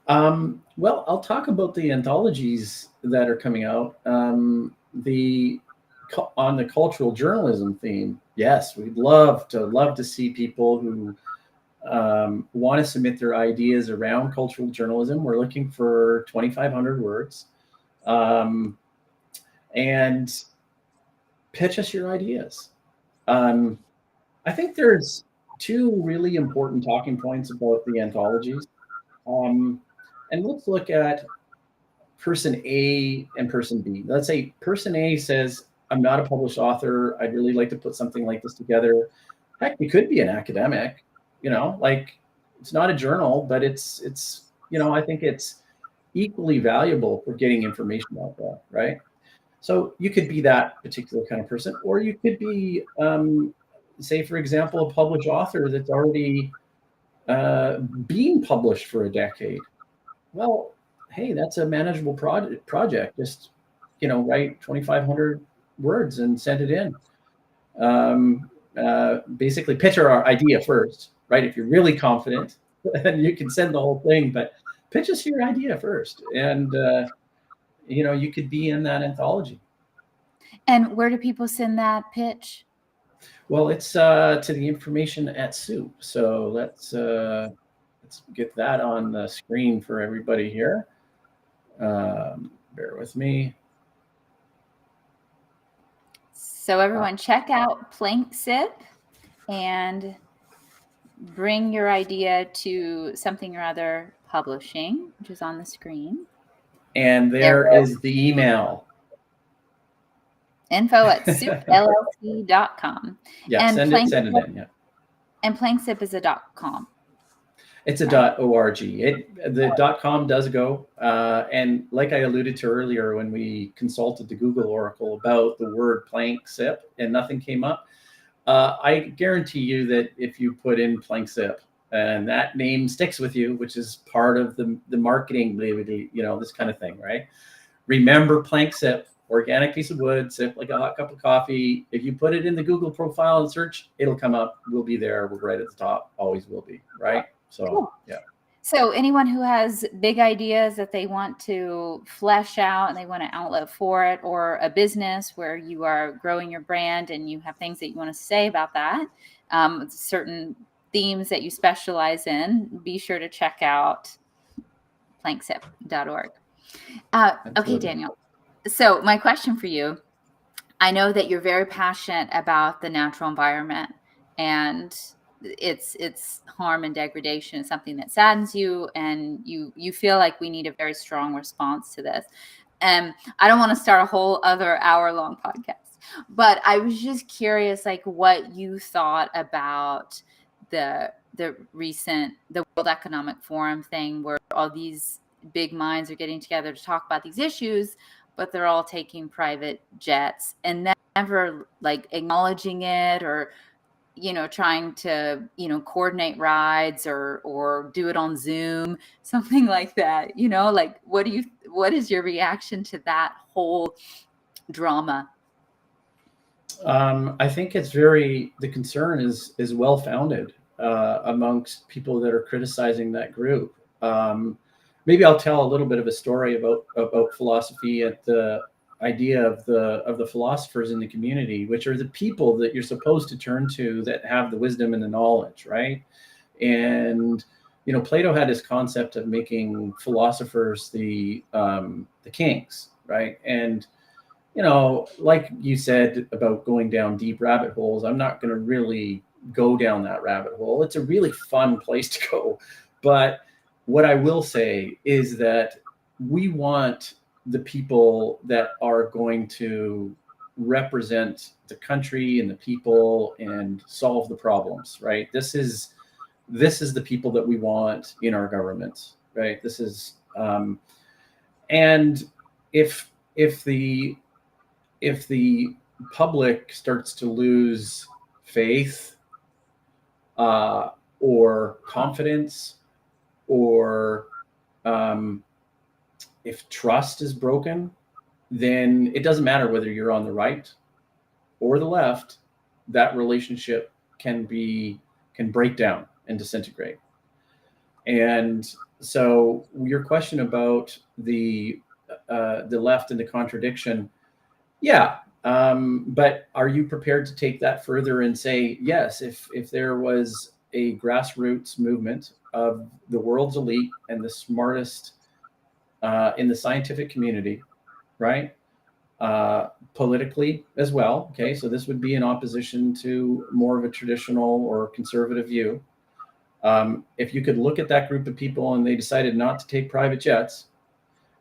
Well, I'll talk about the anthologies that are coming out. On the cultural journalism theme, yes, we'd love to see people who want to submit their ideas around cultural journalism. We're looking for 2,500 words, and pitch us your ideas. I think there's two really important talking points about the anthologies. And let's look at person A and person B. Let's say person A says, I'm not a published author. I'd really like to put something like this together. Heck, you could be an academic, like it's not a journal, but it's, I think it's equally valuable for getting information out there, right? So you could be that particular kind of person, or you could be, say, for example, a published author that's already being published for a decade. Well, hey, that's a manageable project. Just, write 2,500 words and send it in. Basically pitch our idea first, right? If you're really confident, then you can send the whole thing, but pitch us your idea first. And, you could be in that anthology. And where do people send that pitch? Well, it's to the information at Soup. So let's get that on the screen for everybody here. Bear with me. So everyone check out PlankSip and bring your idea to Something or Other Publishing, which is on the screen. And there is the email. info@soupllc.com. Yeah, and send it in. Yeah. And PlankSip is a .com. It's a .org. The .com does go, and like I alluded to earlier, when we consulted the Google Oracle about the word PlankSip and nothing came up, I guarantee you that if you put in PlankSip and that name sticks with you, which is part of the marketing, this kind of thing, right? Remember PlankSip, organic piece of wood, sip like a hot cup of coffee. If you put it in the Google profile and search, it'll come up. We'll be there. We're right at the top. Always will be, right? So, cool. Yeah. So anyone who has big ideas that they want to flesh out and they want an outlet for it, or a business where you are growing your brand and you have things that you want to say about that, certain themes that you specialize in, be sure to check out planksip.org. Okay, Daniel. So my question for you, I know that you're very passionate about the natural environment and its harm and degradation is something that saddens you, and you feel like we need a very strong response to this. And I don't want to start a whole other hour-long podcast, but I was just curious, like what you thought about the World Economic Forum thing, where all these big minds are getting together to talk about these issues, but they're all taking private jets and never like acknowledging it or trying to, coordinate rides or do it on Zoom, something like that, like, what is your reaction to that whole drama? I think the concern is well-founded amongst people that are criticizing that group. Maybe I'll tell a little bit of a story about philosophy at the idea of the philosophers in the community, which are the people that you're supposed to turn to that have the wisdom and the knowledge, right? And Plato had this concept of making philosophers the kings, right? And like you said about going down deep rabbit holes, I'm not going to really go down that rabbit hole. It's a really fun place to go. But what I will say is that we want the people that are going to represent the country and the people and solve the problems, right? This is the people that we want in our government, right? This is, and if the public starts to lose faith or confidence, or if trust is broken, then it doesn't matter whether you're on the right or the left, that relationship can break down and disintegrate. And so your question about the left and the contradiction, yeah. But are you prepared to take that further and say, yes, if there was a grassroots movement of the world's elite and the smartest in the scientific community, right? Politically as well. Okay, so this would be in opposition to more of a traditional or conservative view. If you could look at that group of people and they decided not to take private jets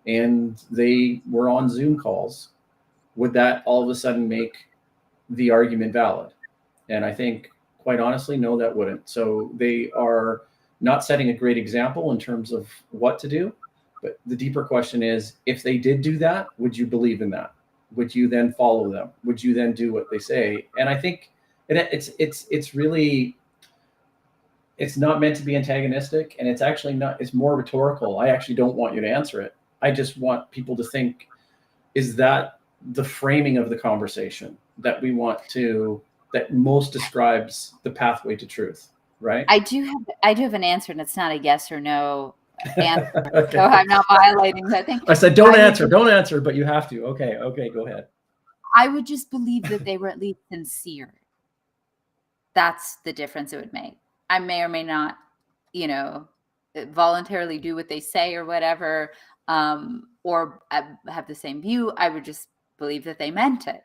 and they were on Zoom calls, would that all of a sudden make the argument valid? And I think, quite honestly, no, that wouldn't. So they are not setting a great example in terms of what to do. But the deeper question is, if they did do that, would you believe in that? Would you then follow them? Would you then do what they say? And I think it's really, it's not meant to be antagonistic, and it's actually not, it's more rhetorical. I actually don't want you to answer it. I just want people to think, is that the framing of the conversation that we want to, that most describes the pathway to truth, right? I do have an answer, and it's not a yes or no answer. Okay. So I'm not violating that thing. I said, don't answer, but you have to. Okay, go ahead. I would just believe that they were at least sincere. That's the difference it would make. I may or may not, voluntarily do what they say or whatever, or have the same view. I would just believe that they meant it.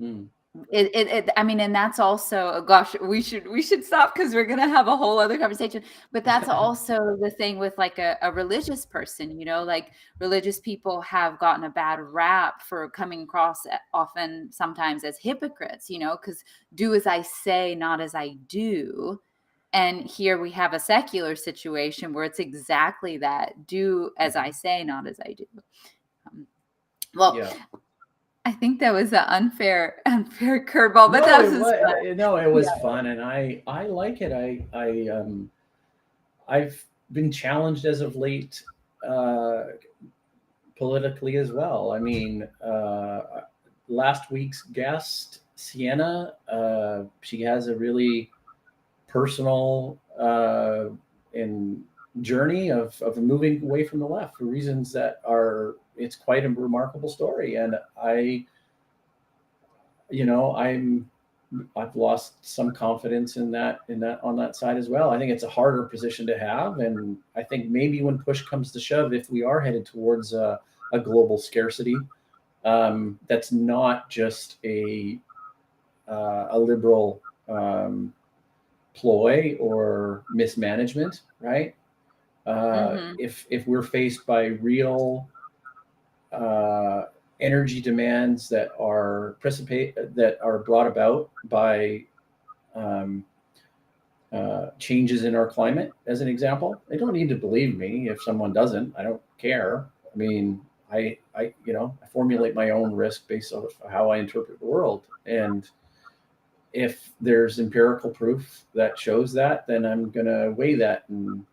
I mean, and that's also, gosh, we should stop because we're going to have a whole other conversation. But that's also the thing with like a religious person, like religious people have gotten a bad rap for coming across often sometimes as hypocrites, because do as I say, not as I do. And here we have a secular situation where it's exactly that: do as I say, not as I do. Yeah. I think that was an unfair curveball, but it was fun, and I like it. I've been challenged as of late, politically as well. I mean, last week's guest, Sienna, she has a really personal and journey of moving away from the left for reasons that are, it's quite a remarkable story. And I've lost some confidence in that on that side as well. I think it's a harder position to have. And I think maybe when push comes to shove, if we are headed towards a global scarcity, that's not just a liberal ploy or mismanagement, right? If we're faced by real energy demands that are brought about by changes in our climate, as an example, they don't need to believe me if someone doesn't. I don't care. I mean, I formulate my own risk based on how I interpret the world, and if there's empirical proof that shows that, then I'm going to weigh that in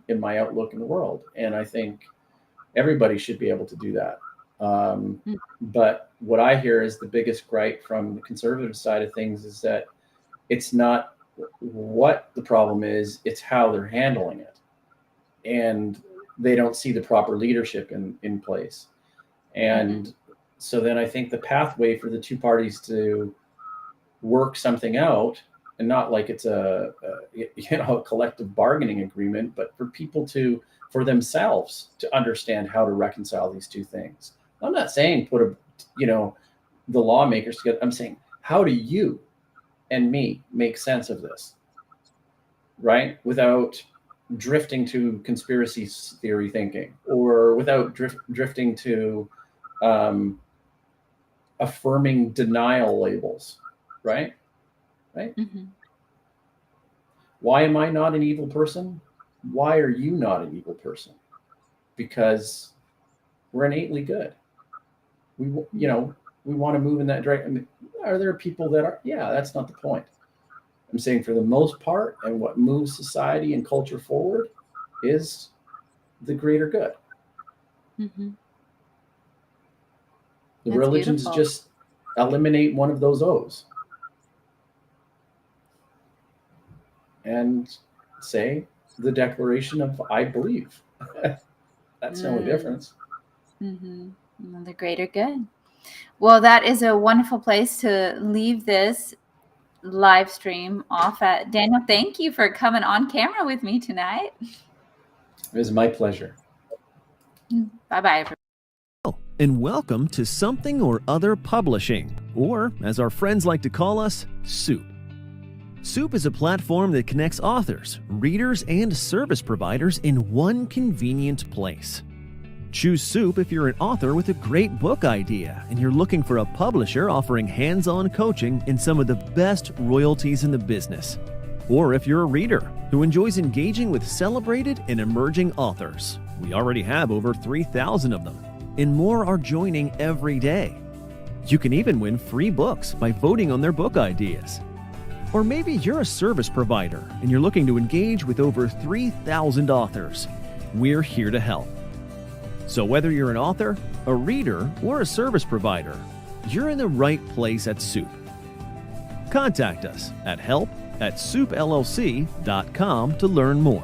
my outlook in the world. And I think everybody should be able to do that. But what I hear is the biggest gripe from the conservative side of things is that it's not what the problem is, it's how they're handling it. And they don't see the proper leadership in place. And so then I think the pathway for the two parties to work something out, and not like it's a collective bargaining agreement, but for people for themselves to understand how to reconcile these two things. I'm not saying put the lawmakers together. I'm saying, how do you and me make sense of this, right? Without drifting to conspiracy theory thinking, or without drifting to affirming denial labels, right? Why am I not an evil person? Why are you not an evil person? Because we're innately good. We want to move in that direction. Are there people that are? Yeah, that's not the point. I'm saying for the most part, and what moves society and culture forward is the greater good. The That's religions beautiful. just eliminate one of those O's and say the declaration of I believe. That's the only difference. The greater good. Well, that is a wonderful place to leave this live stream off at. Daniel, thank you for coming on camera with me tonight. It was my pleasure. Bye-bye, everyone. And welcome to Something or Other Publishing, or as our friends like to call us, Soup. Soup is a platform that connects authors, readers, and service providers in one convenient place. Choose Soup if you're an author with a great book idea and you're looking for a publisher offering hands-on coaching in some of the best royalties in the business. Or if you're a reader who enjoys engaging with celebrated and emerging authors. We already have over 3,000 of them, and more are joining every day. You can even win free books by voting on their book ideas. Or maybe you're a service provider and you're looking to engage with over 3,000 authors. We're here to help. So whether you're an author, a reader, or a service provider, you're in the right place at Soup. Contact us at help@soupllc.com to learn more.